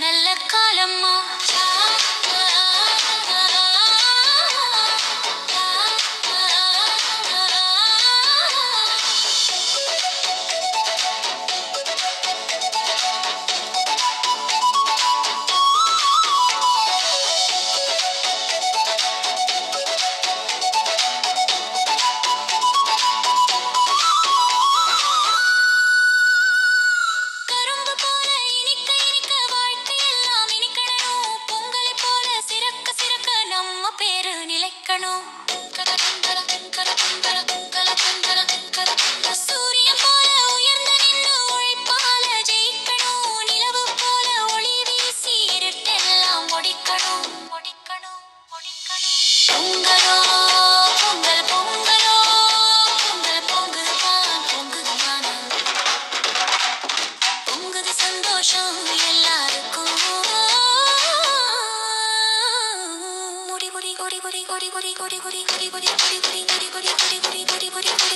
நல்ல காலம்மா. கரும்பு போல இனிக்க இனிக்க வாழ்க்கையெல்லாம் இனிக்கணும். பொங்கலை போல சிறக்க சிறக்க நம்ம பேரு நிலைக்கணும். சூரியன் போல உயர்ந்து நின்று உழைப்பால ஜெயிக்கணும். நிலவு போல ஒளி வீசி இருட்டெல்லாம் ஒடிக்கணும். ஒடிக்கணும், ஒடிக்கணும். பொங்கலோ பொங்கல் பொங்கலோ பொங்கல் பொங்குதுதான் பொங்குதுதான் பொங்குது சந்தோஷம் எல்லாருக்கும். முடி முடி கொடி கொடி கொடி கொடி கொடி கொடி கொடி கொடி கொடி கொடி கொடி கொடி கொடி கொடி கொடி கொடி